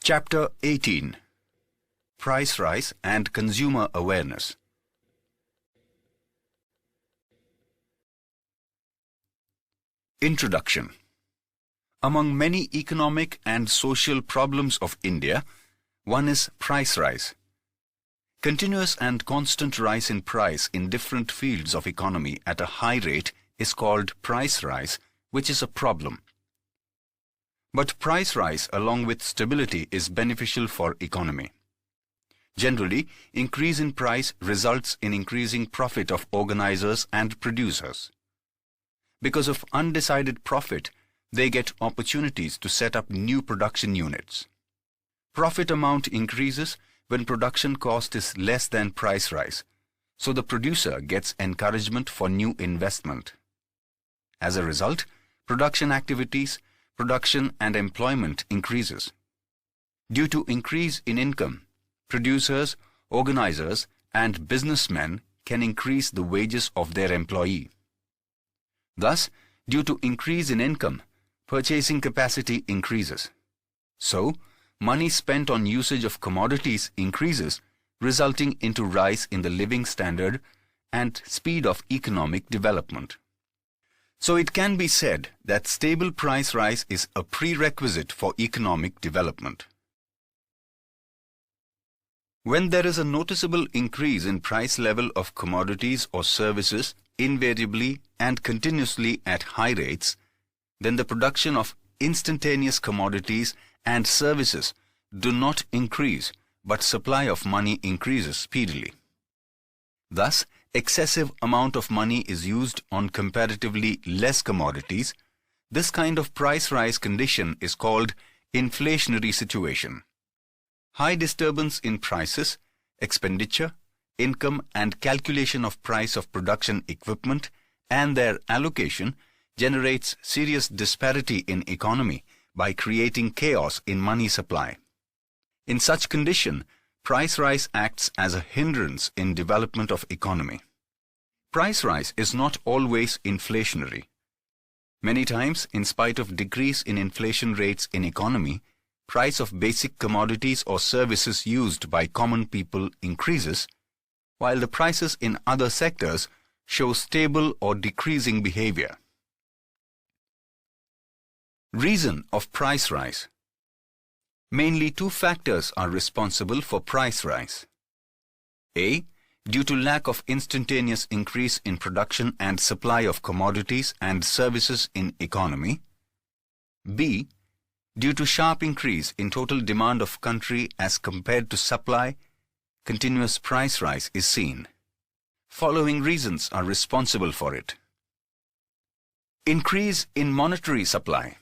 Chapter 18: Price Rise and Consumer Awareness. Introduction. Among many economic and social problems of India, one is price rise. Continuous and constant rise in price in different fields of economy at a high rate is called price rise, which is a problem. But price rise along with stability is beneficial for economy. Generally, increase in price results in increasing profit of organizers and producers. Because of undecided profit, they get opportunities to set up new production units. Profit amount increases when production cost is less than price rise, so the producer gets encouragement for new investment. As a result, production activities, production and employment increases. Due to increase in income, producers, organizers, and businessmen can increase the wages of their employee. Thus, due to increase in income, purchasing capacity increases. So, money spent on usage of commodities increases, resulting into rise in the living standard and speed of economic development. So it can be said that stable price rise is a prerequisite for economic development. When there is a noticeable increase in price level of commodities or services invariably and continuously at high rates, then the production of instantaneous commodities and services do not increase, but supply of money increases speedily. Thus, excessive amount of money is used on comparatively less commodities. This kind of price rise condition is called inflationary situation. High disturbance in prices, expenditure, income and calculation of price of production equipment and their allocation generates serious disparity in economy by creating chaos in money supply. In such condition, price rise acts as a hindrance in development of economy. Price rise is not always inflationary. Many times, in spite of decrease in inflation rates in economy, price of basic commodities or services used by common people increases, while the prices in other sectors show stable or decreasing behavior. Reason of price rise. Mainly two factors are responsible for price rise. A. Due to lack of instantaneous increase in production and supply of commodities and services in economy. B. Due to sharp increase in total demand of country as compared to supply, continuous price rise is seen. Following reasons are responsible for it. Increase in monetary supply.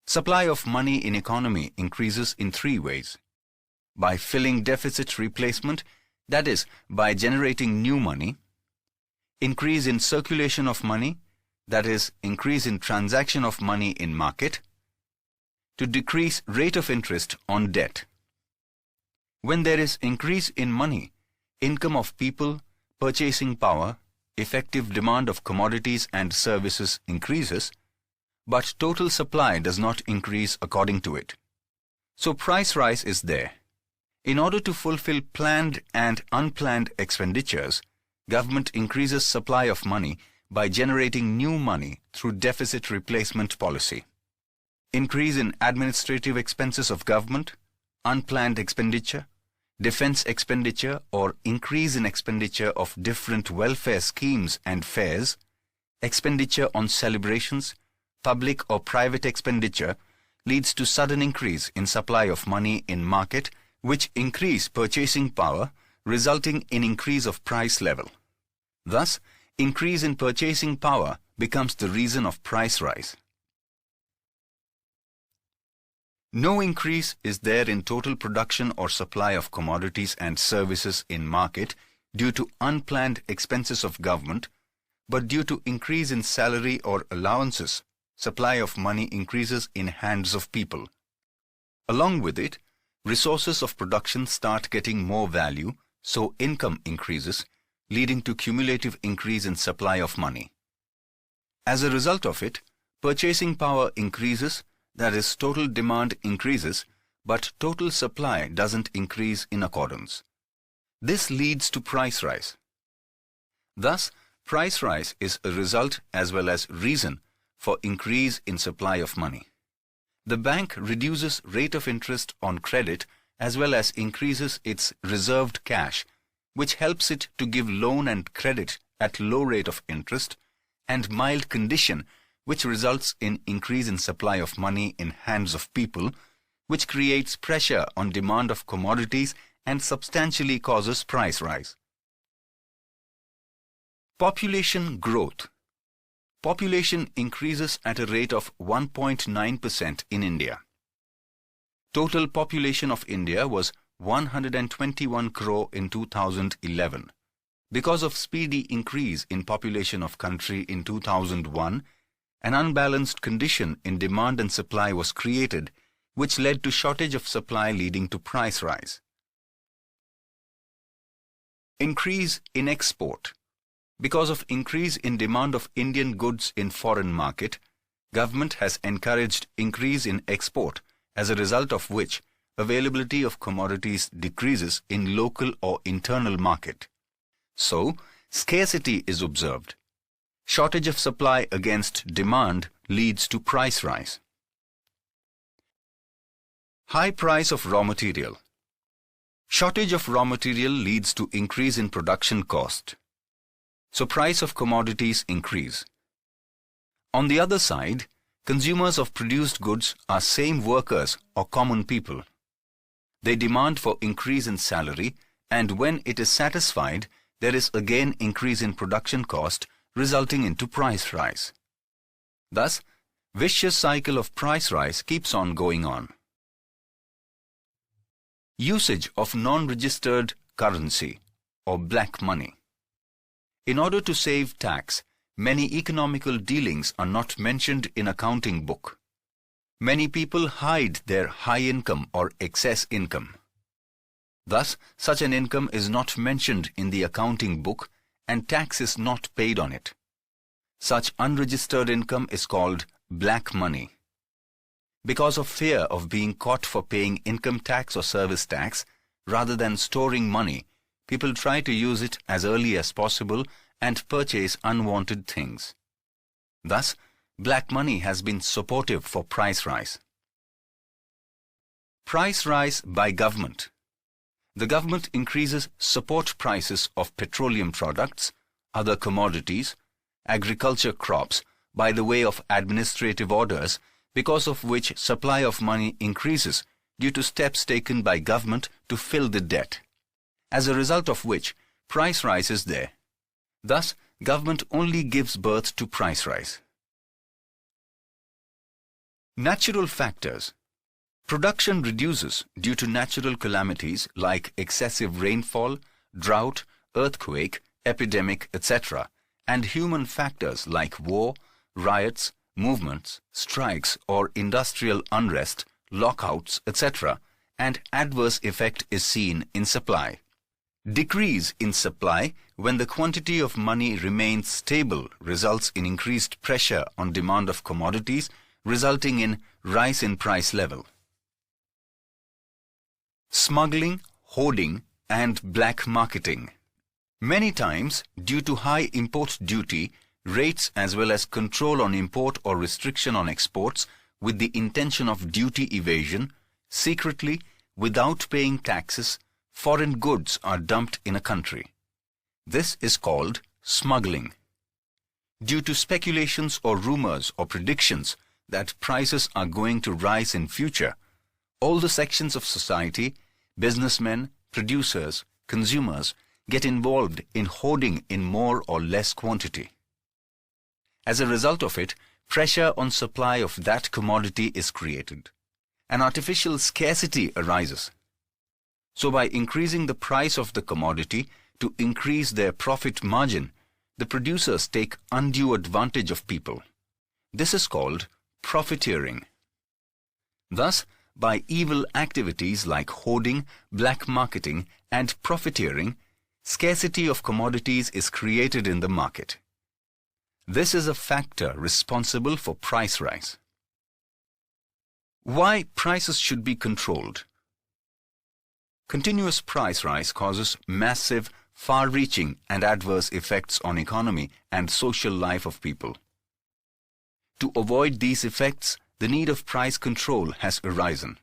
Supply of money in economy increases in three ways. By filling deficit replacement, that is, by generating new money. Increase in circulation of money, that is, increase in transaction of money in market. To decrease rate of interest on debt. When there is increase in money, income of people, purchasing power, effective demand of commodities and services increases, but total supply does not increase according to it. So price rise is there. In order to fulfill planned and unplanned expenditures, government increases supply of money by generating new money through deficit replacement policy. Increase in administrative expenses of government, unplanned expenditure, defense expenditure or increase in expenditure of different welfare schemes and fairs, expenditure on celebrations, public or private expenditure leads to sudden increase in supply of money in market, which increase purchasing power, resulting in increase of price level. Thus, increase in purchasing power becomes the reason of price rise. No increase is there in total production or supply of commodities and services in market due to unplanned expenses of government, but due to increase in salary or allowances, supply of money increases in hands of people. Along with it, resources of production start getting more value, so income increases, leading to cumulative increase in supply of money. As a result of it, purchasing power increases, that is, total demand increases, but total supply doesn't increase in accordance. This leads to price rise. Thus, price rise is a result as well as reason for increase in supply of money. The bank reduces rate of interest on credit as well as increases its reserved cash, which helps it to give loan and credit at low rate of interest and mild condition, which results in increase in supply of money in hands of people, which creates pressure on demand of commodities and substantially causes price rise. Population growth. Population increases at a rate of 1.9% in India. Total population of India was 121 crore in 2011. Because of speedy increase in population of country in 2001, an unbalanced condition in demand and supply was created, which led to shortage of supply leading to price rise. Increase in export. Because of increase in demand of Indian goods in foreign market, government has encouraged increase in export, as a result of which availability of commodities decreases in local or internal market. So, scarcity is observed. Shortage of supply against demand leads to price rise. High price of raw material. Shortage of raw material leads to increase in production cost. So price of commodities increase. On the other side, consumers of produced goods are same workers or common people. They demand for increase in salary, and when it is satisfied, there is again increase in production cost, resulting into price rise. Thus, vicious cycle of price rise keeps on going on. Usage of non-registered currency or black money. In order to save tax, many economical dealings are not mentioned in accounting book. Many people hide their high income or excess income. Thus, such an income is not mentioned in the accounting book and tax is not paid on it. Such unregistered income is called black money. Because of fear of being caught for paying income tax or service tax, rather than storing money, people try to use it as early as possible and purchase unwanted things. Thus, black money has been supportive for price rise. Price rise by government. The government increases support prices of petroleum products, other commodities, agriculture crops by the way of administrative orders, because of which supply of money increases due to steps taken by government to fill the debt, as a result of which price rise is there. Thus, government only gives birth to price rise. Natural factors. Production reduces due to natural calamities like excessive rainfall, drought, earthquake, epidemic, etc., and human factors like war, riots, movements, strikes or industrial unrest, lockouts, etc., and adverse effect is seen in supply. Decrease in supply when the quantity of money remains stable results in increased pressure on demand of commodities, resulting in rise in price level. Smuggling, hoarding, and black marketing. Many times, due to high import duty, rates as well as control on import or restriction on exports with the intention of duty evasion, secretly, without paying taxes, foreign goods are dumped in a country. This is called smuggling. Due to speculations or rumors or predictions that prices are going to rise in future, all the sections of society, businessmen, producers, consumers, get involved in hoarding in more or less quantity. As a result of it, pressure on supply of that commodity is created. An artificial scarcity arises. So by increasing the price of the commodity to increase their profit margin, the producers take undue advantage of people. This is called profiteering. Thus, by evil activities like hoarding, black marketing, and profiteering, scarcity of commodities is created in the market. This is a factor responsible for price rise. Why prices should be controlled? Continuous price rise causes massive, far-reaching and adverse effects on economy and social life of people. To avoid these effects, the need of price control has arisen.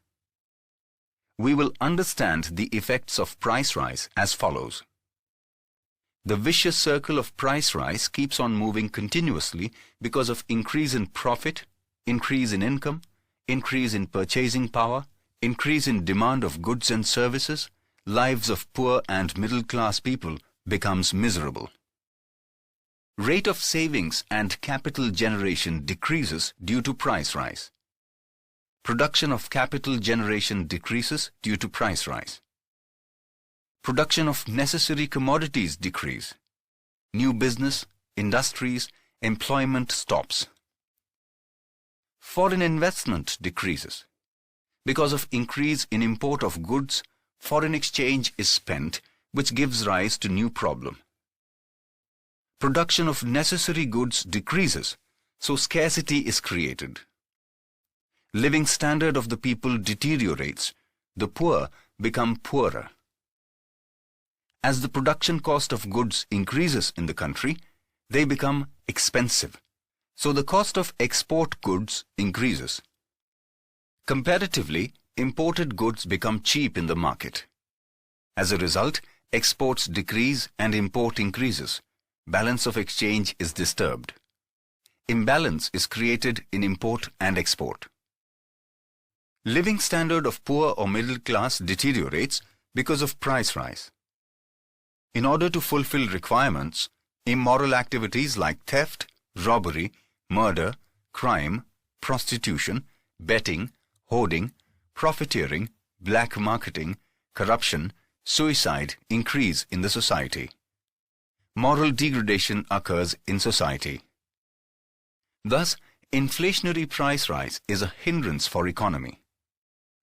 We will understand the effects of price rise as follows. The vicious circle of price rise keeps on moving continuously because of increase in profit, increase in income, increase in purchasing power, increase in demand of goods and services. Lives of poor and middle-class people becomes miserable. Rate of savings and capital generation decreases due to price rise. Production of capital generation decreases due to price rise. Production of necessary commodities decrease. New business, industries, employment stops. Foreign investment decreases. Because of increase in import of goods, foreign exchange is spent, which gives rise to new problem. Production of necessary goods decreases, so scarcity is created. Living standard of the people deteriorates, the poor become poorer. As the production cost of goods increases in the country, they become expensive, so the cost of export goods increases. Comparatively, imported goods become cheap in the market. As a result, exports decrease and import increases. Balance of exchange is disturbed. Imbalance is created in import and export. Living standard of poor or middle class deteriorates because of price rise. In order to fulfill requirements, immoral activities like theft, robbery, murder, crime, prostitution, betting, hoarding, profiteering, black marketing, corruption, suicide increase in the society. Moral degradation occurs in society. Thus, inflationary price rise is a hindrance for economy.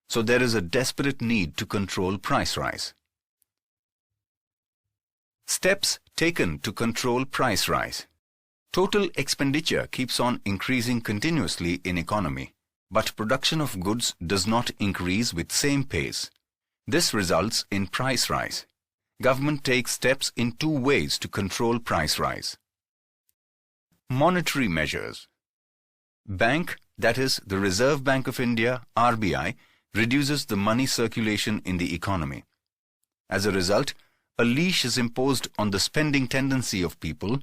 So there is a desperate need to control price rise. Steps taken to control price rise. Total expenditure keeps on increasing continuously in economy, but production of goods does not increase with same pace. This results in price rise. Government takes steps in two ways to control price rise. Monetary measures. Bank, that is the Reserve Bank of India, RBI, reduces the money circulation in the economy. As a result, a leash is imposed on the spending tendency of people,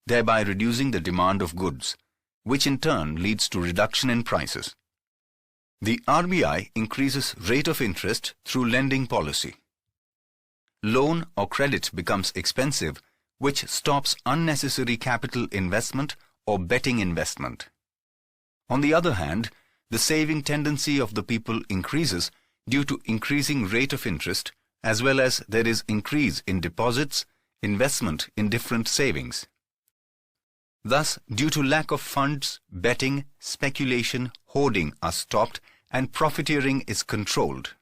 thereby reducing the demand of goods, which in turn leads to reduction in prices. The RBI increases rate of interest through lending policy. Loan or credit becomes expensive, which stops unnecessary capital investment or betting investment. On the other hand, the saving tendency of the people increases due to increasing rate of interest, as well as there is increase in deposits, investment in different savings. Thus, due to lack of funds, betting, speculation, hoarding are stopped and profiteering is controlled.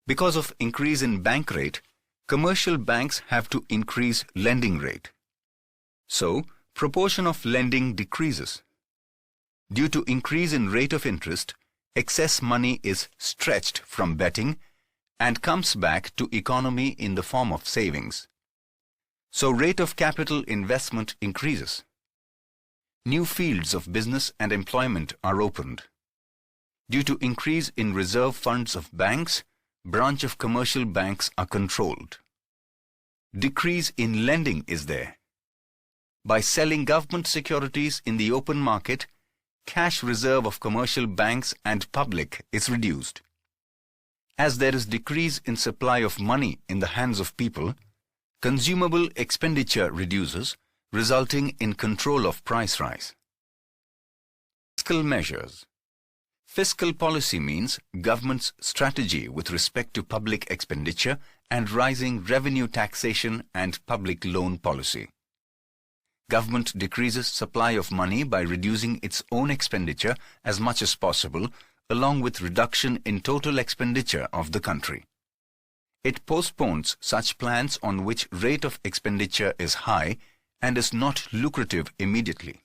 Because of increase in bank rate, commercial banks have to increase lending rate. So, proportion of lending decreases. Due to increase in rate of interest, excess money is stretched from betting and comes back to economy in the form of savings. So rate of capital investment increases. New fields of business and employment are opened. Due to increase in reserve funds of banks, branch of commercial banks are controlled. Decrease in lending is there. By selling government securities in the open market, cash reserve of commercial banks and public is reduced. As there is decrease in supply of money in the hands of people, consumable expenditure reduces, resulting in control of price rise. Fiscal measures. Fiscal policy means government's strategy with respect to public expenditure and rising revenue taxation and public loan policy. Government decreases supply of money by reducing its own expenditure as much as possible, along with reduction in total expenditure of the country. It postpones such plans on which rate of expenditure is high and is not lucrative immediately.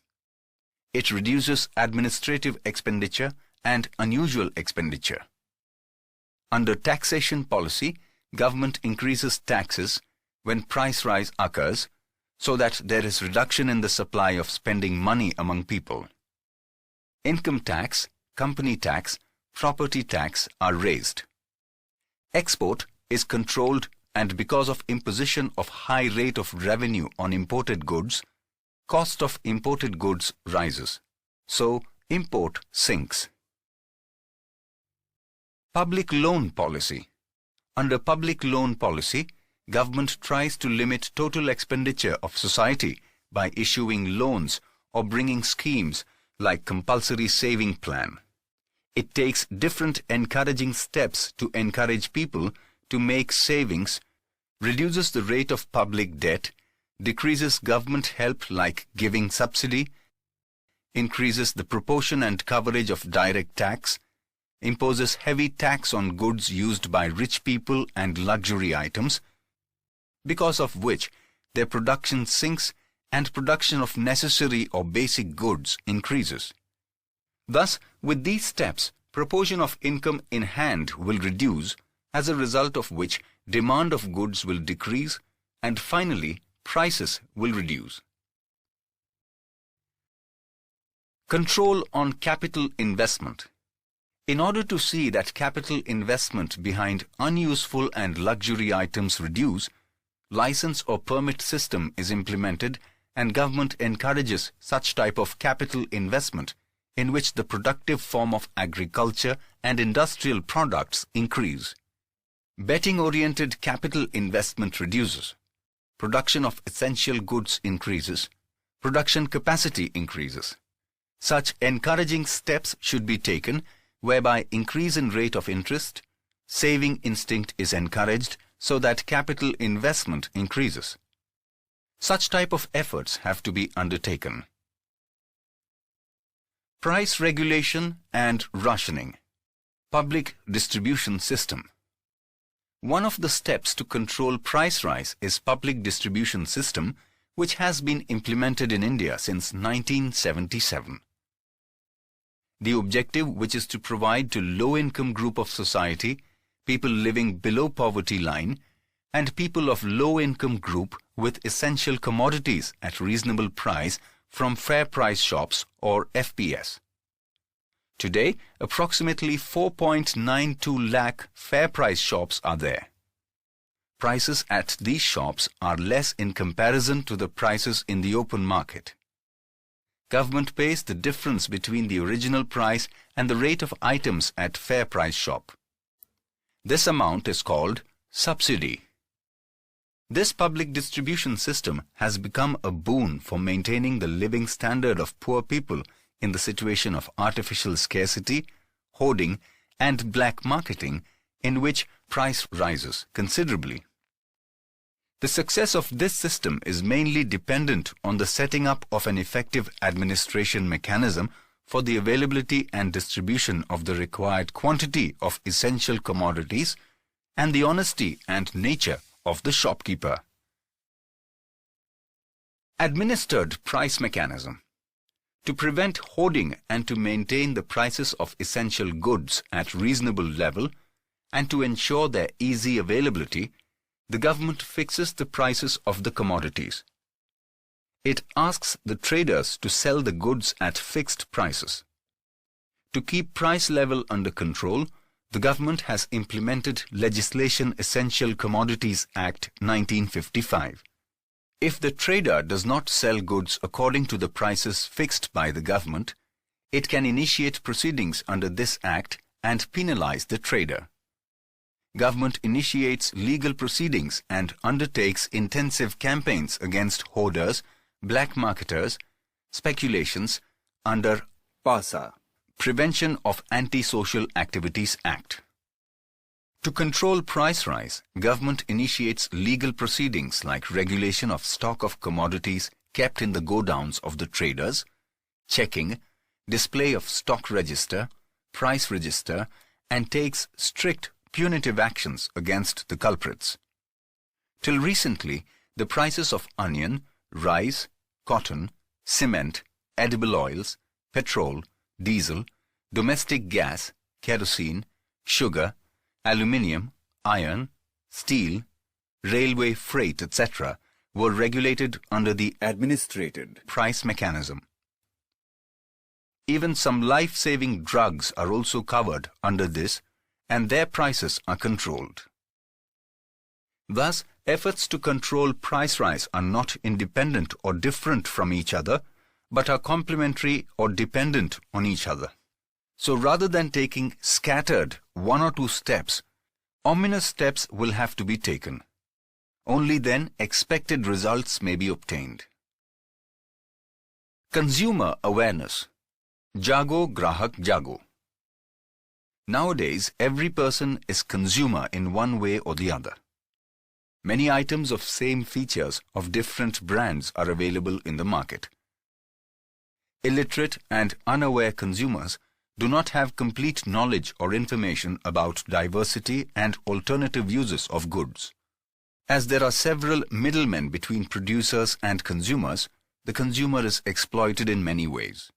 It reduces administrative expenditure and unusual expenditure. Under taxation policy, government increases taxes when price rise occurs so that there is reduction in the supply of spending money among people. Income tax, company tax, property tax are raised. Export is controlled, and because of imposition of high rate of revenue on imported goods, cost of imported goods rises. So, import sinks. Public loan policy. Under public loan policy, government tries to limit total expenditure of society by issuing loans or bringing schemes like compulsory saving plan. It takes different encouraging steps to encourage people to make savings, reduces the rate of public debt, decreases government help like giving subsidy, increases the proportion and coverage of direct tax, imposes heavy tax on goods used by rich people and luxury items, because of which their production sinks and production of necessary or basic goods increases. Thus, with these steps, proportion of income in hand will reduce, as a result of which demand of goods will decrease, and finally, prices will reduce. Control on capital investment. In order to see that capital investment behind unuseful and luxury items reduce, license or permit system is implemented and government encourages such type of capital investment in which the productive form of agriculture and industrial products increase. Betting-oriented capital investment reduces. Production of essential goods increases. Production capacity increases. Such encouraging steps should be taken whereby increase in rate of interest, saving instinct is encouraged so that capital investment increases. Such type of efforts have to be undertaken. Price regulation and rationing. Public distribution system. One of the steps to control price rise is public distribution system, which has been implemented in India since 1977. The objective, which is to provide to low-income group of society, people living below poverty line, and people of low-income group with essential commodities at reasonable price from fair price shops or FPS. Today, approximately 4.92 lakh fair price shops are there. Prices at these shops are less in comparison to the prices in the open market. Government pays the difference between the original price and the rate of items at fair price shop. This amount is called subsidy. This public distribution system has become a boon for maintaining the living standard of poor people in the situation of artificial scarcity, hoarding, and black marketing, in which price rises considerably. The success of this system is mainly dependent on the setting up of an effective administration mechanism for the availability and distribution of the required quantity of essential commodities and the honesty and nature of the shopkeeper. Administered price mechanism. To prevent hoarding and to maintain the prices of essential goods at reasonable level and to ensure their easy availability, the government fixes the prices of the commodities. It asks the traders to sell the goods at fixed prices. To keep price level under control, the government has implemented legislation Essential Commodities Act 1955. If the trader does not sell goods according to the prices fixed by the government, it can initiate proceedings under this act and penalize the trader. Government initiates legal proceedings and undertakes intensive campaigns against hoarders, black marketers, speculations under PASA, Prevention of Anti-Social Activities Act. To control price rise, government initiates legal proceedings like regulation of stock of commodities kept in the godowns of the traders, checking, display of stock register, price register, and takes strict punitive actions against the culprits. Till recently, the prices of onion, rice, cotton, cement, edible oils, petrol, diesel, domestic gas, kerosene, sugar, aluminium, iron, steel, railway freight, etc. were regulated under the administrated price mechanism. Even some life-saving drugs are also covered under this, and their prices are controlled. Thus, efforts to control price rise are not independent or different from each other, but are complementary or dependent on each other. So rather than taking scattered one or two steps, ominous steps will have to be taken. Only then expected results may be obtained. Consumer awareness. Jago Grahak Jago. Nowadays, every person is consumer in one way or the other. Many items of same features of different brands are available in the market. Illiterate and unaware consumers do not have complete knowledge or information about diversity and alternative uses of goods. As there are several middlemen between producers and consumers, the consumer is exploited in many ways.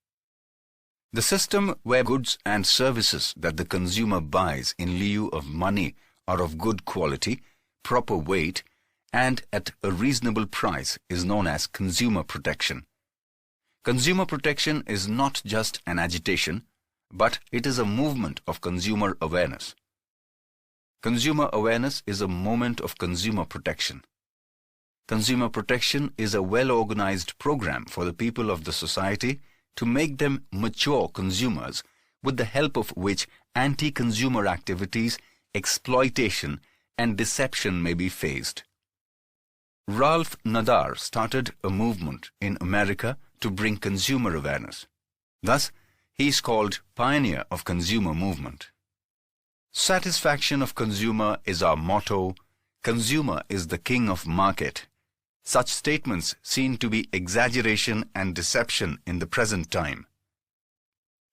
The system where goods and services that the consumer buys in lieu of money are of good quality, proper weight, and at a reasonable price is known as consumer protection. Consumer protection is not just an agitation, but it is a movement of consumer awareness. Consumer awareness is a moment of consumer protection. Consumer protection is a well-organized program for the people of the society to make them mature consumers, with the help of which anti-consumer activities, exploitation, and deception may be faced. Ralph Nader started a movement in America to bring consumer awareness. Thus, he is called pioneer of consumer movement. Satisfaction of consumer is our motto. Consumer is the king of market. Such statements seem to be exaggeration and deception in the present time.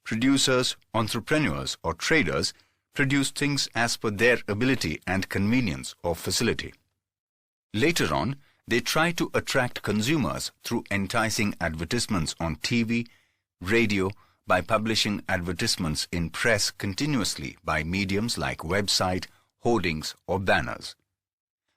Producers, entrepreneurs, or traders produce things as per their ability and convenience or facility. Later on, they try to attract consumers through enticing advertisements on TV, radio, by publishing advertisements in press continuously by mediums like website, hoardings, or banners.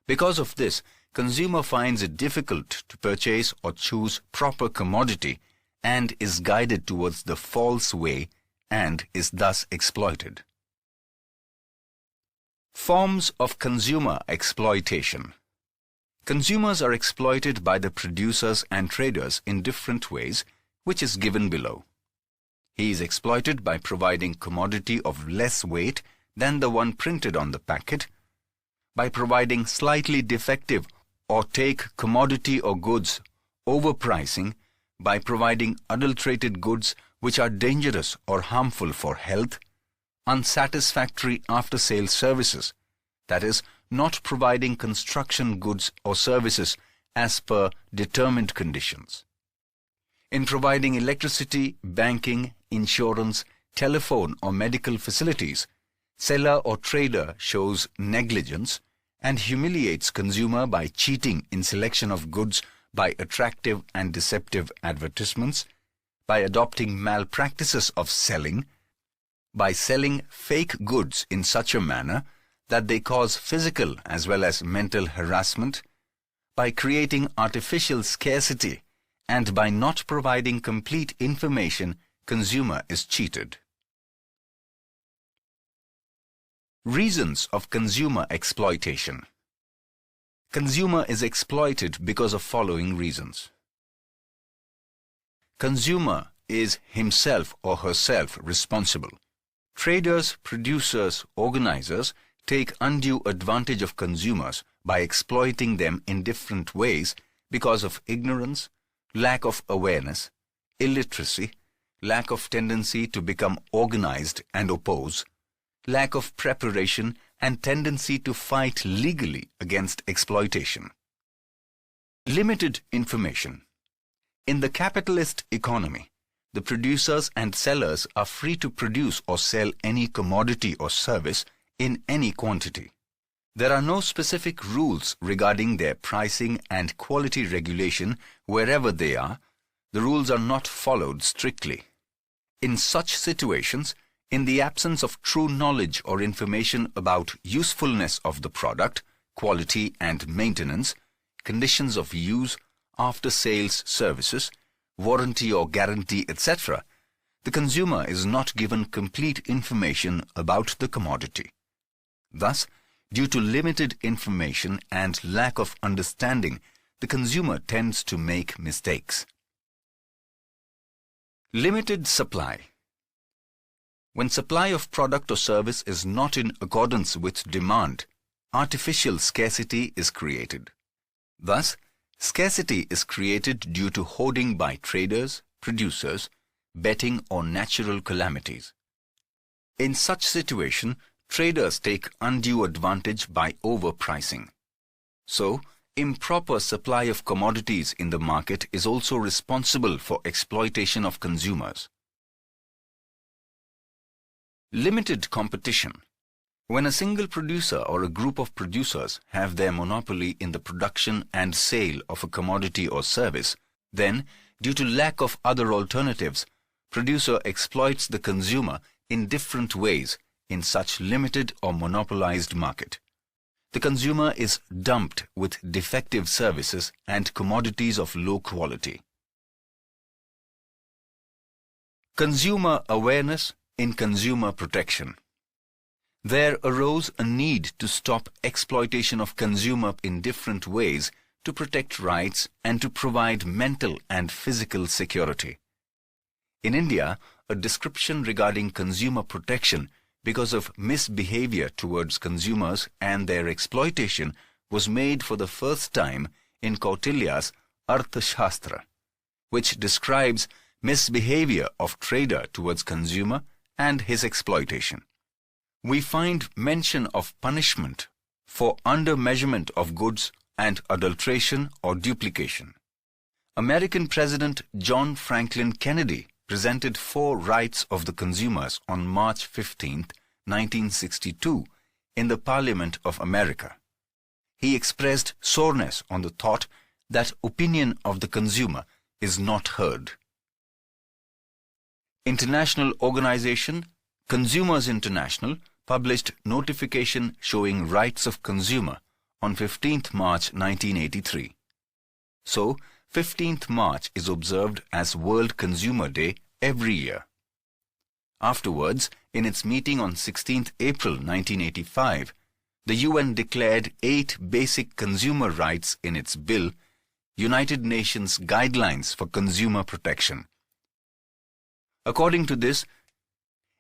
Because of this, consumer finds it difficult to purchase or choose proper commodity and is guided towards the false way and is thus exploited. Forms of consumer exploitation. Consumers are exploited by the producers and traders in different ways, which is given below. He is exploited by providing commodity of less weight than the one printed on the packet, by providing slightly defective or take commodity or goods overpricing, by providing adulterated goods which are dangerous or harmful for health, unsatisfactory after-sales services, that is, not providing construction goods or services as per determined conditions. In providing electricity, banking, insurance, telephone or medical facilities, seller or trader shows negligence and humiliates consumer by cheating in selection of goods by attractive and deceptive advertisements, by adopting malpractices of selling, by selling fake goods in such a manner that they cause physical as well as mental harassment, by creating artificial scarcity, and by not providing complete information, consumer is cheated. Reasons of consumer exploitation. Consumer is exploited because of following reasons. Consumer is himself or herself responsible. Traders, producers, organizers take undue advantage of consumers by exploiting them in different ways because of ignorance, lack of awareness, illiteracy, lack of tendency to become organized and oppose, lack of preparation and tendency to fight legally against exploitation. Limited information. In the capitalist economy, the producers and sellers are free to produce or sell any commodity or service in any quantity. There are no specific rules regarding their pricing and quality regulation wherever they are. The rules are not followed strictly. In such situations, In the absence of true knowledge or information about usefulness of the product, quality and maintenance, conditions of use, after-sales services, warranty or guarantee, etc., the consumer is not given complete information about the commodity. Thus, due to limited information and lack of understanding, the consumer tends to make mistakes. Limited supply. When supply of product or service is not in accordance with demand, artificial scarcity is created. Thus, scarcity is created due to hoarding by traders, producers, betting or natural calamities. In such situation, traders take undue advantage by overpricing. So, improper supply of commodities in the market is also responsible for exploitation of consumers. Limited competition. When a single producer or a group of producers have their monopoly in the production and sale of a commodity or service, then, due to lack of other alternatives, producer exploits the consumer in different ways in such limited or monopolized market. The consumer is dumped with defective services and commodities of low quality. Consumer awareness in consumer protection. There arose a need to stop exploitation of consumer in different ways to protect rights and to provide mental and physical security. In India, a description regarding consumer protection because of misbehavior towards consumers and their exploitation was made for the first time in Kautilya's Arthashastra, which describes misbehavior of trader towards consumer and his exploitation. We find mention of punishment for under-measurement of goods and adulteration or duplication. American President John Franklin Kennedy presented 4 rights of the consumers on March 15, 1962, in the Parliament of America. He expressed soreness on the thought that opinion of the consumer is not heard. International organization Consumers International published notification showing rights of consumer on 15th March 1983. So, 15th March is observed as World Consumer Day every year. Afterwards, in its meeting on 16th April 1985, the UN declared 8 basic consumer rights in its bill, United Nations Guidelines for Consumer Protection. According to this,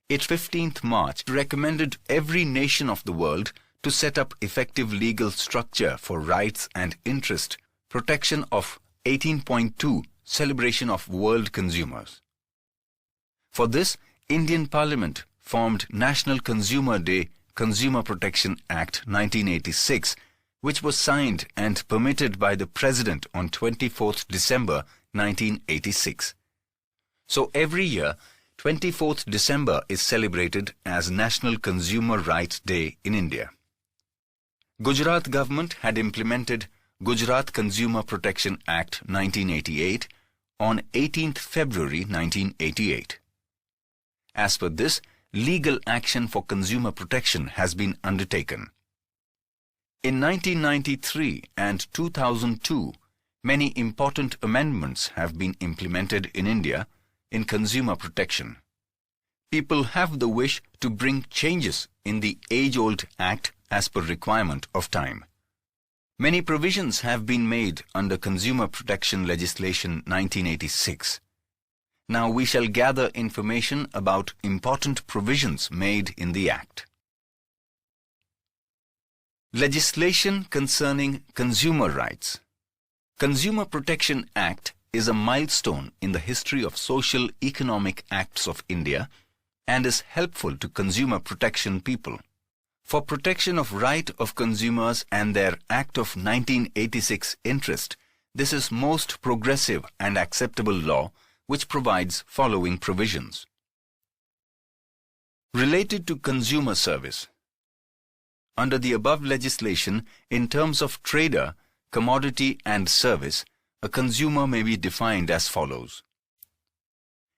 its 15th March recommended every nation of the world to set up effective legal structure for rights and interest, protection of 18.2 Celebration of World Consumers. For this, Indian Parliament formed National Consumer Day Consumer Protection Act 1986, which was signed and permitted by the President on 24th December 1986. So every year, 24th December is celebrated as National Consumer Rights Day in India. Gujarat government had implemented Gujarat Consumer Protection Act 1988 on 18th February 1988. As per this, legal action for consumer protection has been undertaken. In 1993 and 2002, many important amendments have been implemented in India in consumer protection. People have the wish to bring changes in the age-old act as per requirement of time. Many provisions have been made under Consumer Protection Legislation 1986. Now we shall gather information about important provisions made in the Act. Legislation concerning consumer rights. Consumer Protection Act is a milestone in the history of social economic acts of India and is helpful to consumer protection people. For protection of right of consumers and their Act of 1986 interest, this is most progressive and acceptable law which provides following provisions. Related to consumer service. Under the above legislation, in terms of trader, commodity and service, a consumer may be defined as follows.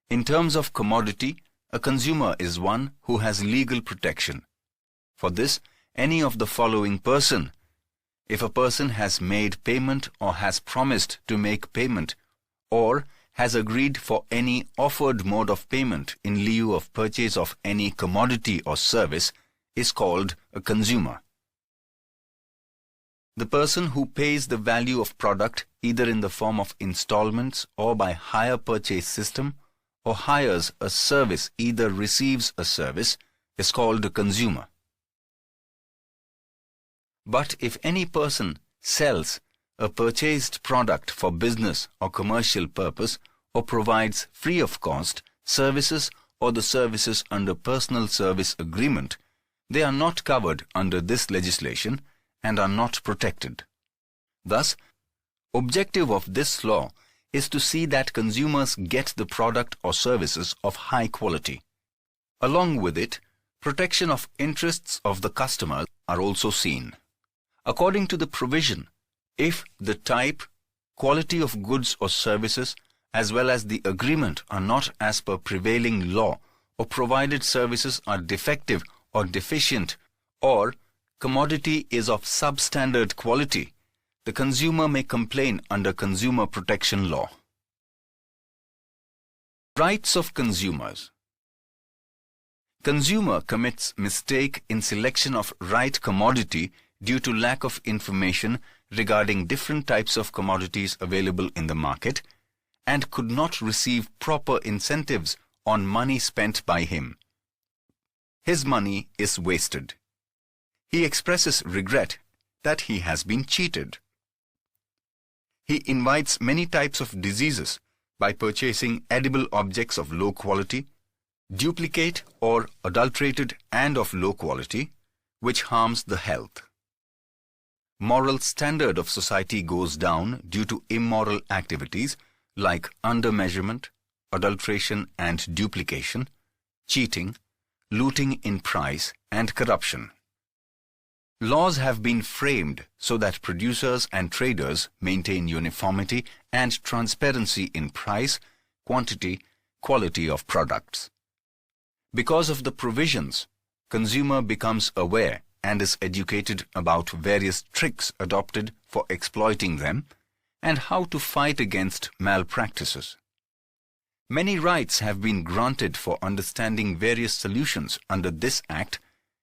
In terms of commodity, a consumer is one who has legal protection. For this, any of the following person: if a person has made payment or has promised to make payment, or has agreed for any offered mode of payment in lieu of purchase of any commodity or service, is called a consumer. The person who pays the value of product either in the form of installments or by hire purchase system, or hires a service, either receives a service, is called a consumer. But if any person sells a purchased product for business or commercial purpose, or provides free of cost services or the services under personal service agreement, they are not covered under this legislation and are not protected. Thus, objective of this law is to see that consumers get the product or services of high quality. Along with it, protection of interests of the customer are also seen. According to the provision, if the type, quality of goods or services, as well as the agreement are not as per prevailing law, or provided services are defective or deficient, or commodity is of substandard quality, the consumer may complain under Consumer Protection Law. Rights of consumers. Consumer commits mistake in selection of right commodity due to lack of information regarding different types of commodities available in the market, and could not receive proper incentives on money spent by him. His money is wasted. He expresses regret that he has been cheated. He invites many types of diseases by purchasing edible objects of low quality, duplicate or adulterated and of low quality, which harms the health. Moral standard of society goes down due to immoral activities like undermeasurement, adulteration and duplication, cheating, looting in price, and corruption. Laws have been framed so that producers and traders maintain uniformity and transparency in price, quantity, quality of products. Because of the provisions, consumer becomes aware and is educated about various tricks adopted for exploiting them and how to fight against malpractices. Many rights have been granted for understanding various solutions under this Act.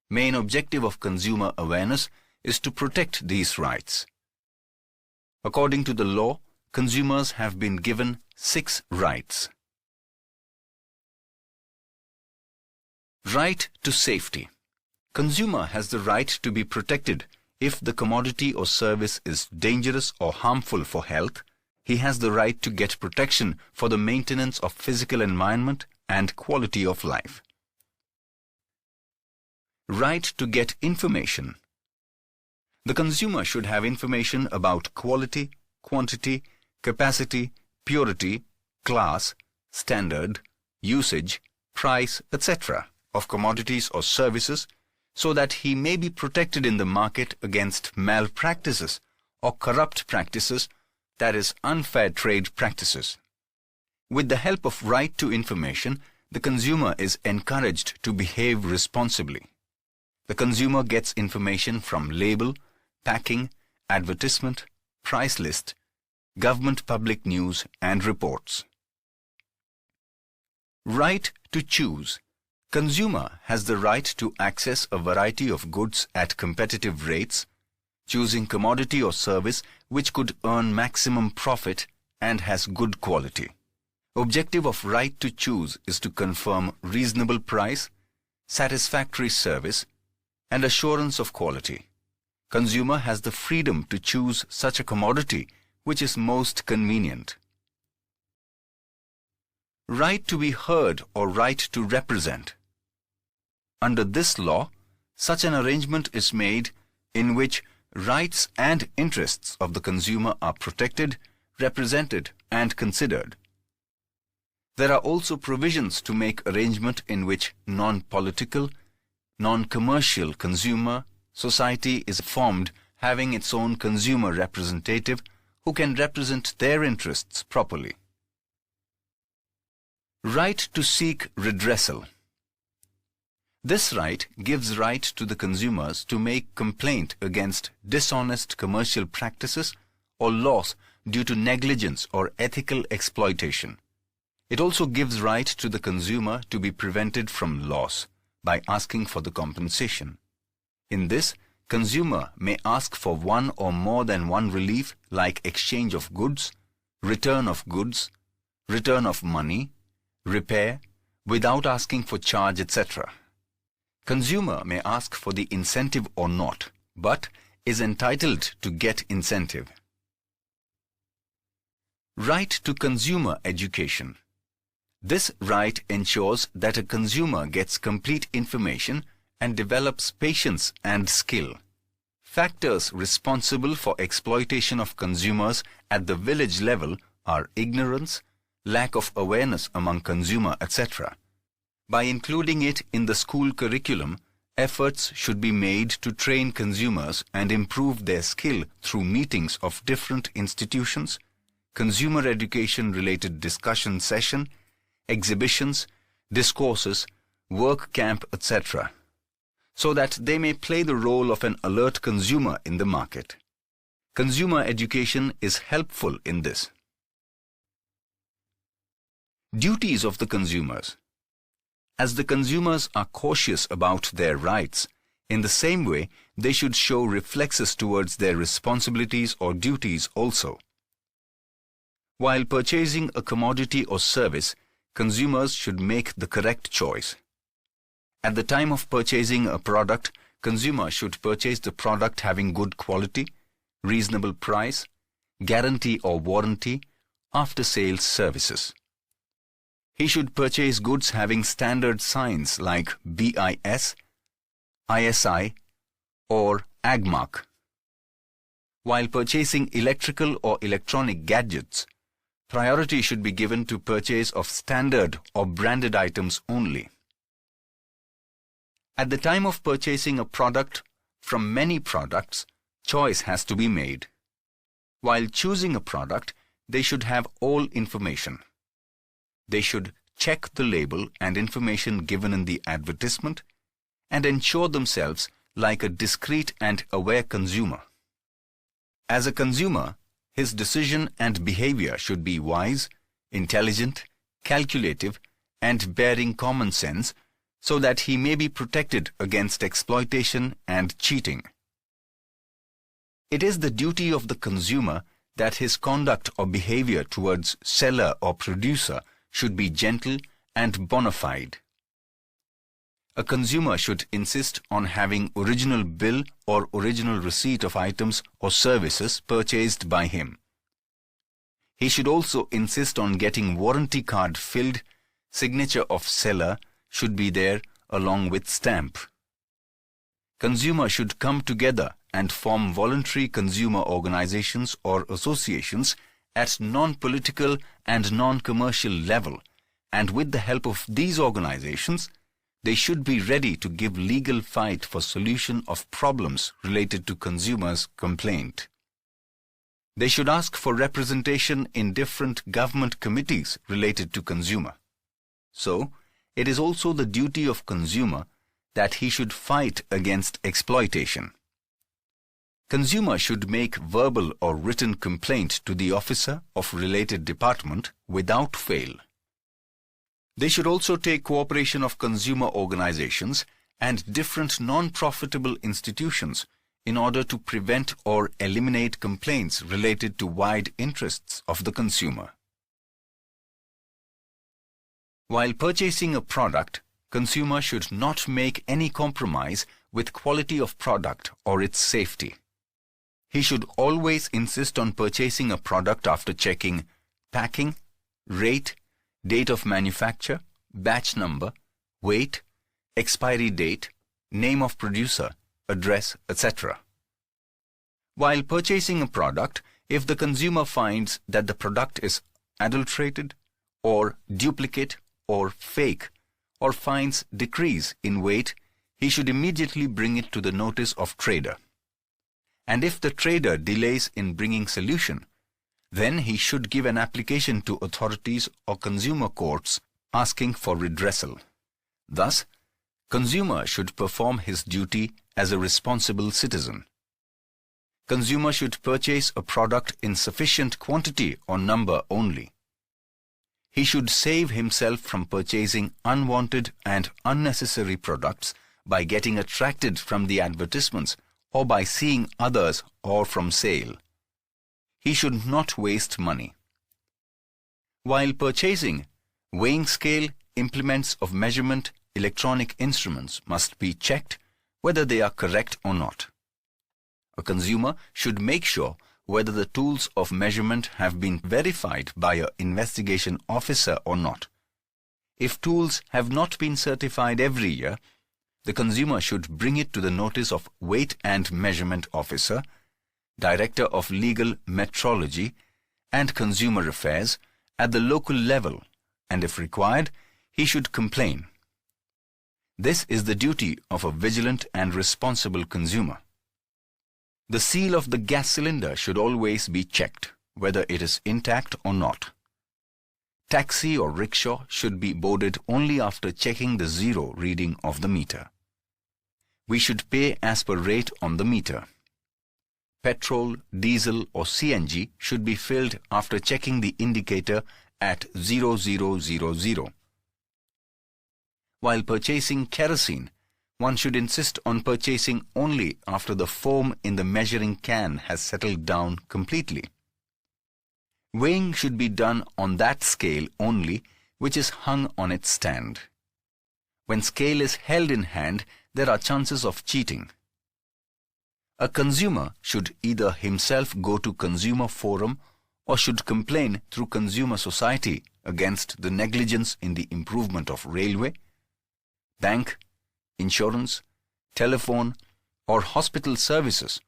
Main objective of consumer awareness is to protect these rights. According to the law, consumers have been given 6 rights. Right to safety. Consumer has the right to be protected if the commodity or service is dangerous or harmful for health. He has the right to get protection for the maintenance of physical environment and quality of life. Right to get information. The consumer should have information about quality, quantity, capacity, purity, class, standard, usage, price, etc. of commodities or services, so that he may be protected in the market against malpractices or corrupt practices, that is, unfair trade practices. With the help of right to information, the consumer is encouraged to behave responsibly. The consumer gets information from label, packing, advertisement, price list, government public news and reports. Right to choose. Consumer has the right to access a variety of goods at competitive rates, choosing commodity or service which could earn maximum profit and has good quality. Objective of right to choose is to confirm reasonable price, satisfactory service, and assurance of quality. Consumer has the freedom to choose such a commodity which is most convenient. Right to be heard or right to represent. Under this law, such an arrangement is made in which rights and interests of the consumer are protected, represented, and considered. There are also provisions to make arrangement in which non-political, non-commercial consumer society is formed, having its own consumer representative who can represent their interests properly. Right to seek redressal. This right gives right to the consumers to make complaint against dishonest commercial practices or loss due to negligence or ethical exploitation. It also gives right to the consumer to be prevented from loss by asking for the compensation. In this, consumer may ask for one or more than one relief like exchange of goods, return of money, repair, without asking for charge, etc. Consumer may ask for the incentive or not, but is entitled to get incentive. Right to consumer education. This right ensures that a consumer gets complete information and develops patience and skill. Factors responsible for exploitation of consumers at the village level are ignorance, lack of awareness among consumer, etc. By including it in the school curriculum, efforts should be made to train consumers and improve their skill through meetings of different institutions, consumer education-related discussion session, exhibitions, discourses, work camp, etc., so that they may play the role of an alert consumer in the market. Consumer education is helpful in this. Duties of the consumers. As the consumers are cautious about their rights, in the same way they should show reflexes towards their responsibilities or duties also. While purchasing a commodity or service, consumers should make the correct choice. At the time of purchasing a product, consumer should purchase the product having good quality, reasonable price, guarantee or warranty, after-sales services. He should purchase goods having standard signs like BIS, ISI, or AGMARK. While purchasing electrical or electronic gadgets, priority should be given to purchase of standard or branded items only. At the time of purchasing a product from many products, choice has to be made. While choosing a product, they should have all information. They should check the label and information given in the advertisement and ensure themselves like a discreet and aware consumer. As a consumer, his decision and behavior should be wise, intelligent, calculative, and bearing common sense so that he may be protected against exploitation and cheating. It is the duty of the consumer that his conduct or behavior towards seller or producer should be gentle and bona fide. A consumer should insist on having original bill or original receipt of items or services purchased by him. He should also insist on getting warranty card filled, signature of seller should be there along with stamp. Consumer should come together and form voluntary consumer organizations or associations at non-political and non-commercial level, and with the help of these organizations, they should be ready to give legal fight for solution of problems related to consumers' complaint. They should ask for representation in different government committees related to consumer. So, it is also the duty of consumer that he should fight against exploitation. Consumer should make verbal or written complaint to the officer of related department without fail. They should also take cooperation of consumer organizations and different non-profitable institutions in order to prevent or eliminate complaints related to wide interests of the consumer. While purchasing a product, consumer should not make any compromise with quality of product or its safety. He should always insist on purchasing a product after checking packing, rate, date of manufacture, batch number, weight, expiry date, name of producer, address, etc. While purchasing a product, if the consumer finds that the product is adulterated or duplicate or fake or finds decrease in weight, he should immediately bring it to the notice of trader. And if the trader delays in bringing solution, then he should give an application to authorities or consumer courts asking for redressal. Thus, Consumer should perform his duty as a responsible citizen. Consumer should purchase a product in sufficient quantity or number only. He should save himself from purchasing unwanted and unnecessary products by getting attracted from the advertisements or by seeing others or from sale. He should not waste money. While purchasing, weighing scale, implements of measurement, electronic instruments must be checked whether they are correct or not. A consumer should make sure whether the tools of measurement have been verified by an investigation officer or not. If tools have not been certified every year, the consumer should bring it to the notice of Weight and Measurement Officer, Director of Legal Metrology and Consumer Affairs at the local level, and if required, he should complain. This is the duty of a vigilant and responsible consumer. The seal of the gas cylinder should always be checked, whether it is intact or not. Taxi or rickshaw should be boarded only after checking the zero reading of the meter. We should pay as per rate on the meter. Petrol, diesel or CNG should be filled after checking the indicator at 0000. While purchasing kerosene, one should insist on purchasing only after the foam in the measuring can has settled down completely. Weighing should be done on that scale only which is hung on its stand. When scale is held in hand, there are chances of cheating. A consumer should either himself go to consumer forum or should complain through consumer society against the negligence in the improvement of railway, bank, insurance, telephone or hospital services,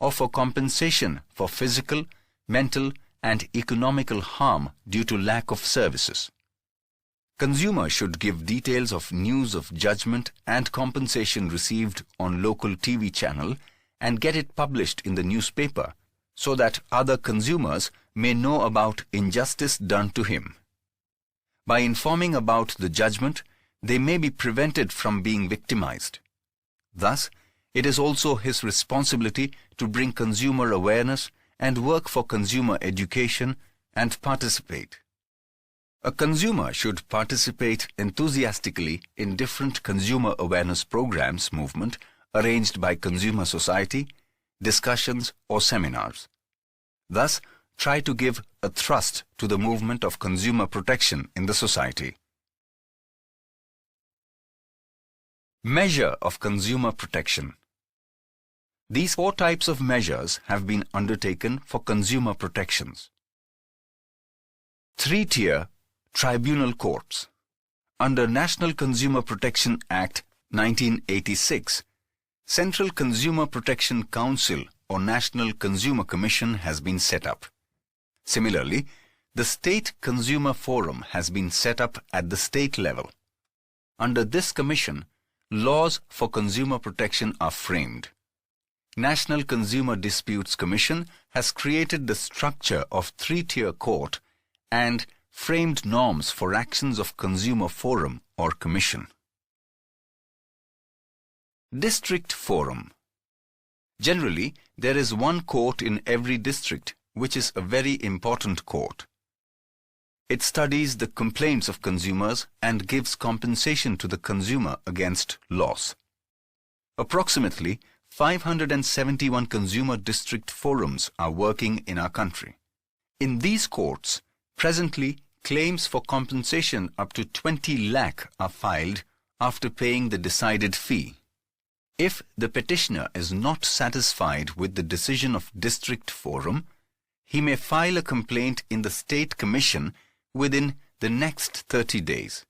or for compensation for physical, mental and economical harm due to lack of services. Consumer should give details of news of judgment and compensation received on local TV channel and get it published in the newspaper so that other consumers may know about injustice done to him. By informing about the judgment, they may be prevented from being victimized. Thus, it is also his responsibility to bring consumer awareness and work for consumer education and participate. A consumer should participate enthusiastically in different consumer awareness programs movement arranged by consumer society, discussions or seminars. Thus, try to give a thrust to the movement of consumer protection in the society. Measure of consumer protection. These 4 types of measures have been undertaken for consumer protections. 3-tier tribunal courts. Under National Consumer Protection Act 1986, Central Consumer Protection Council or National Consumer Commission has been set up. Similarly, the State Consumer Forum has been set up at the state level. Under this commission, laws for consumer protection are framed. National Consumer Disputes Commission has created the structure of 3-tier court and framed norms for actions of consumer forum or commission. District Forum. Generally, there is one court in every district, which is a very important court. It studies the complaints of consumers and gives compensation to the consumer against loss. Approximately 571 consumer district forums are working in our country. In these courts, presently claims for compensation up to 20 lakh are filed after paying the decided fee. If the petitioner is not satisfied with the decision of district forum, he may file a complaint in the State Commission within the next 30 days.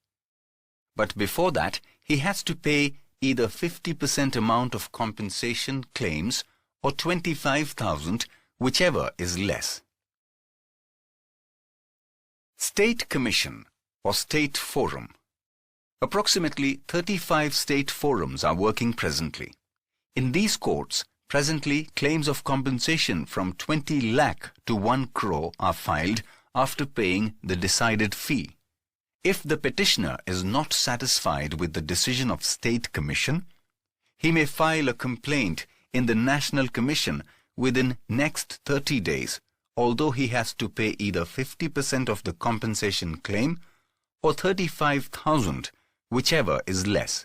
But before that, he has to pay either 50% amount of compensation claims or 25,000, whichever is less. State Commission or State Forum. Approximately 35 state forums are working presently. In these courts, presently claims of compensation from 20 lakh to 1 crore are filed after paying the decided fee. If the petitioner is not satisfied with the decision of State Commission, he may file a complaint in the National Commission within next 30 days, although he has to pay either 50% of the compensation claim or 35,000, whichever is less.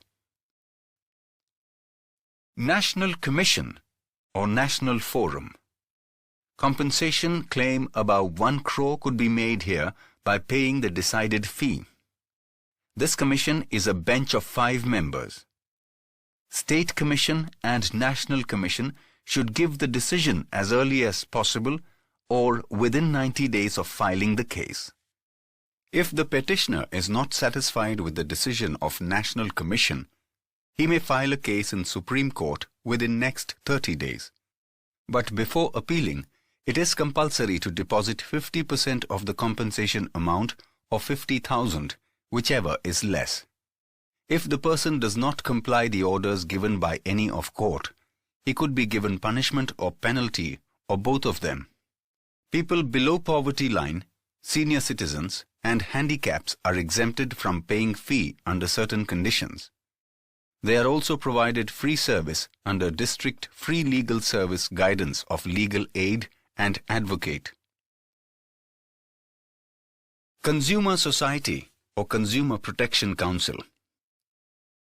National Commission or National Forum. Compensation claim above 1 crore could be made here by paying the decided fee. This commission is a bench of 5 members. State Commission and National Commission should give the decision as early as possible or within 90 days of filing the case. If the petitioner is not satisfied with the decision of National Commission, he may file a case in Supreme Court within next 30 days. But before appealing, it is compulsory to deposit 50% of the compensation amount or 50,000, whichever is less. If the person does not comply the orders given by any of court, he could be given punishment or penalty or both of them. People below poverty line, senior citizens and handicaps are exempted from paying fee under certain conditions. They are also provided free service under District Free Legal Service guidance of legal aid and advocate. Consumer Society or Consumer Protection Council.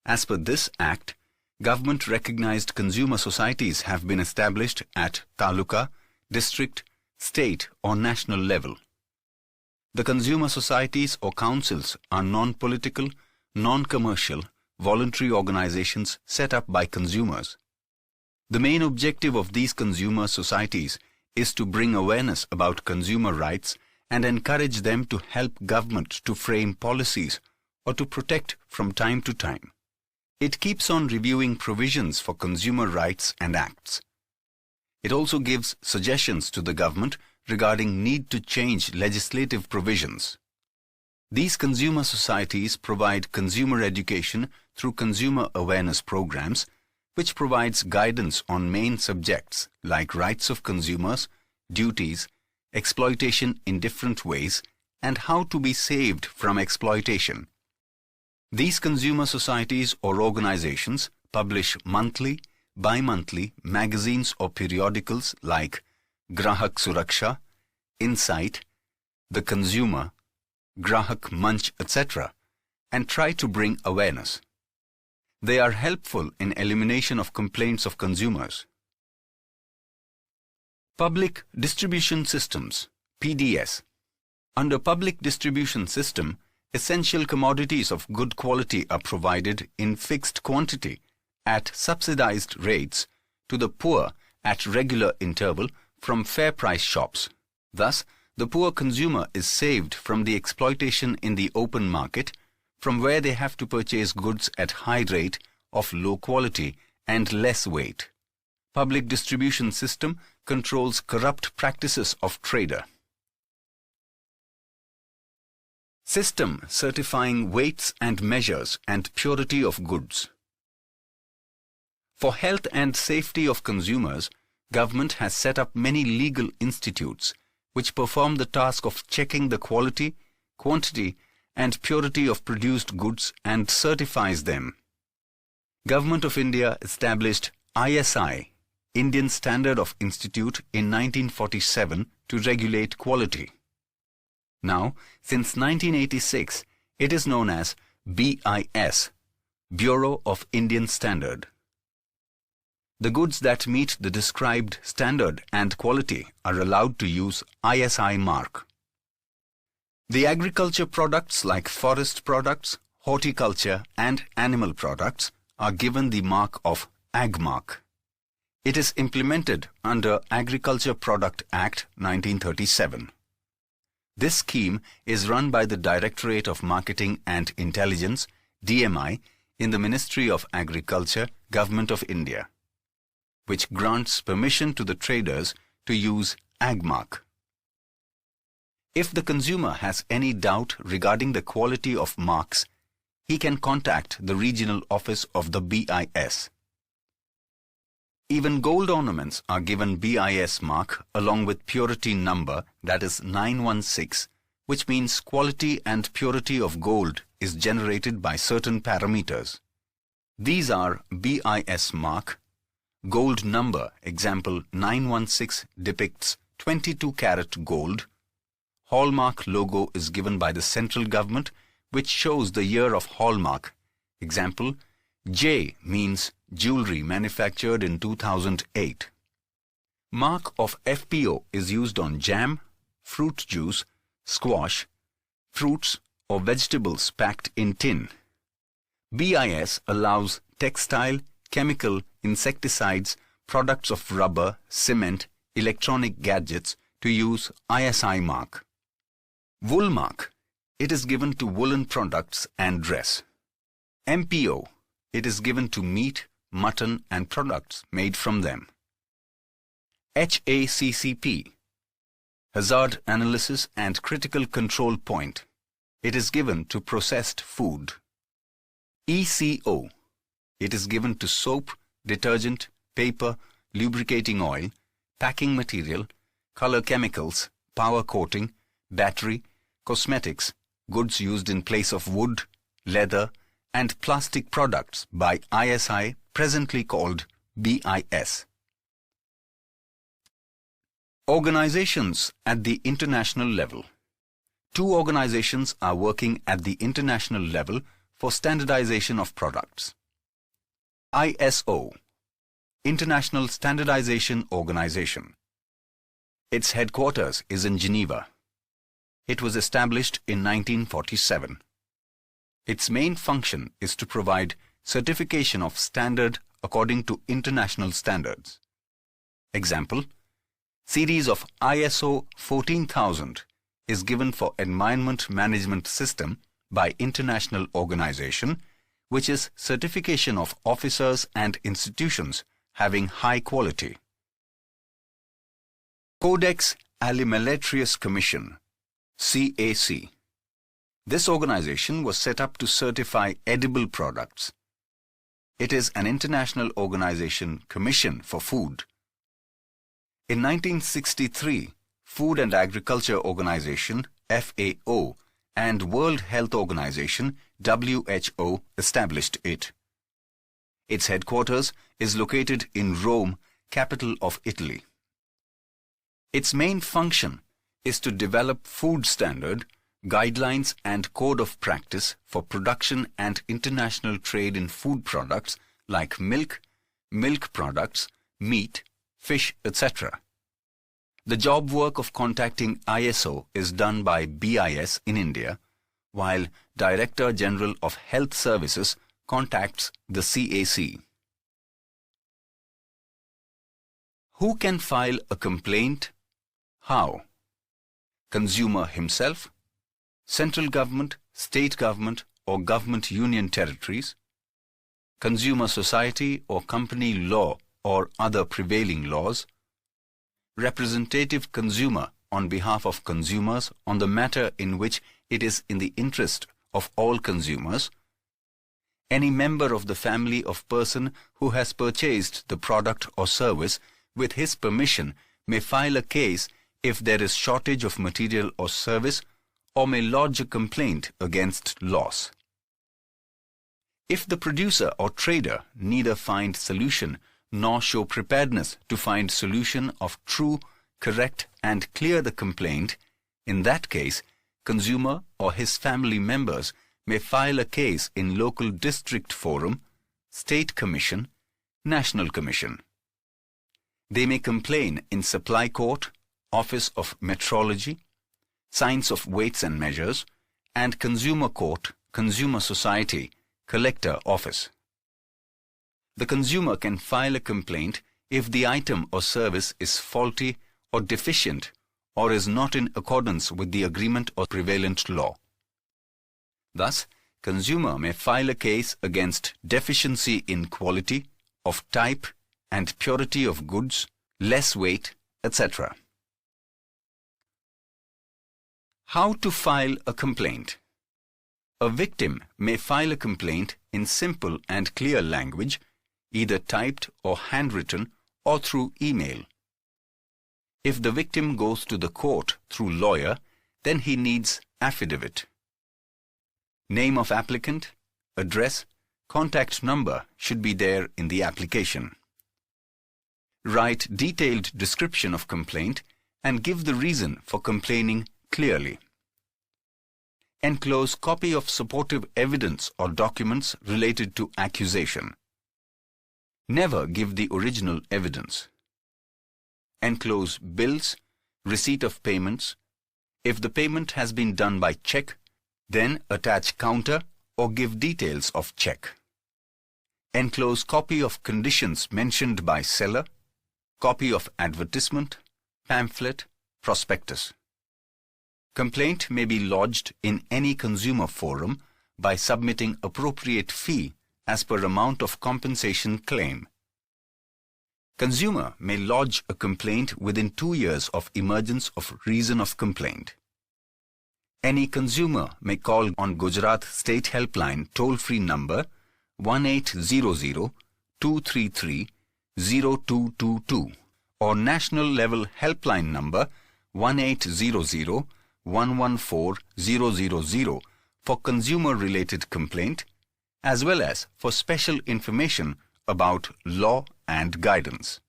As per this Act, government-recognized consumer societies have been established at taluka, district, state or national level. The consumer societies or councils are non-political, non-commercial, voluntary organizations set up by consumers. The main objective of these consumer societies is to bring awareness about consumer rights and encourage them to help government to frame policies or to protect from time to time. It keeps on reviewing provisions for consumer rights and acts. It also gives suggestions to the government regarding need to change legislative provisions. These consumer societies provide consumer education through consumer awareness programs, which provides guidance on main subjects like rights of consumers, duties, exploitation in different ways, and how to be saved from exploitation. These consumer societies or organizations publish monthly, bi-monthly magazines or periodicals like Grahak Suraksha, Insight, The Consumer, Grahak Manch, etc., and try to bring awareness. They are helpful in elimination of complaints of consumers. Public Distribution Systems, PDS. Under Public Distribution System, essential commodities of good quality are provided in fixed quantity at subsidized rates to the poor at regular interval from fair price shops. Thus, the poor consumer is saved from the exploitation in the open market, from where they have to purchase goods at high rate, of low quality and less weight. Public distribution system controls corrupt practices of trader. System certifying weights and measures and purity of goods. For health and safety of consumers, government has set up many legal institutes which perform the task of checking the quality, quantity and purity of produced goods and certifies them. Government of India established ISI, Indian Standard of Institute, in 1947 to regulate quality. Now, since 1986, it is known as BIS, Bureau of Indian Standard. The goods that meet the described standard and quality are allowed to use ISI mark. The agriculture products like forest products, horticulture and animal products are given the mark of AgMark. It is implemented under Agriculture Product Act 1937. This scheme is run by the Directorate of Marketing and Intelligence, DMI, in the Ministry of Agriculture, Government of India, which grants permission to the traders to use AgMark. If the consumer has any doubt regarding the quality of marks, he can contact the regional office of the BIS. Even gold ornaments are given BIS mark along with purity number, that is 916, which means quality and purity of gold is generated by certain parameters. These are BIS mark, gold number, example 916 depicts 22-carat gold. Hallmark logo is given by the central government, which shows the year of hallmark. Example, J means jewelry manufactured in 2008. Mark of FPO is used on jam, fruit juice, squash, fruits or vegetables packed in tin. BIS allows textile, chemical, insecticides, products of rubber, cement, electronic gadgets to use ISI mark. Wool mark, it is given to woolen products and dress. MPO, it is given to meat, mutton and products made from them. HACCP, Hazard Analysis and Critical Control Point, it is given to processed food. ECO, it is given to soap, detergent, paper, lubricating oil, packing material, color chemicals, power coating, battery, cosmetics, goods used in place of wood, leather, and plastic products by ISI, presently called BIS. Organizations at the international level. Two organizations are working at the international level for standardization of products. ISO, International Standardization Organization. Its headquarters is in Geneva. It was established in 1947. Its main function is to provide certification of standard according to international standards. Example, series of ISO 14000 is given for Environment Management System by international organization, which is certification of officers and institutions having high quality. Codex Alimentarius Commission, CAC. This organization was set up to certify edible products. It is an international organization commission for food. In 1963, Food and Agriculture Organization, FAO, and World Health Organization, WHO, established it. Its headquarters is located in Rome, capital of Italy. Its main function is to develop food standard, guidelines and code of practice for production and international trade in food products like milk, milk products, meat, fish, etc. The job work of contacting ISO is done by BIS in India, while Director General of Health Services contacts the CAC. Who can file a complaint? How? Consumer himself, central government, state government or government union territories, consumer society or company law or other prevailing laws, representative consumer on behalf of consumers on the matter in which it is in the interest of all consumers, any member of the family of person who has purchased the product or service with his permission may file a case if there is shortage of material or service, or may lodge a complaint against loss. If the producer or trader neither find solution nor show preparedness to find solution of true, correct and clear the complaint, in that case, consumer or his family members may file a case in local district forum, state commission, national commission. They may complain in supply court, office of metrology, science of weights and measures, and consumer court, consumer society, collector office. The consumer can file a complaint if the item or service is faulty or deficient or is not in accordance with the agreement or prevalent law. Thus, consumer may file a case against deficiency in quality, of type and purity of goods, less weight, etc. How to file a complaint? A victim may file a complaint in simple and clear language, either typed or handwritten or through email. If the victim goes to the court through lawyer, Then he needs affidavit. Name of applicant, address, contact number should be there in the application. Write detailed description of complaint and give the reason for complaining clearly. Enclose copy of supportive evidence or documents related to accusation. Never give the original evidence. Enclose bills, receipt of payments. If the payment has been done by check, then attach counter or give details of check. Enclose copy of conditions mentioned by seller, copy of advertisement, pamphlet, prospectus. Complaint may be lodged in any consumer forum by submitting appropriate fee as per amount of compensation claim. Consumer may lodge a complaint within 2 years of emergence of reason of complaint. Any consumer may call on Gujarat State Helpline toll-free number 1800-233-0222 or national level helpline number 1800-114-000 for consumer-related complaint as well as for special information about law and guidance.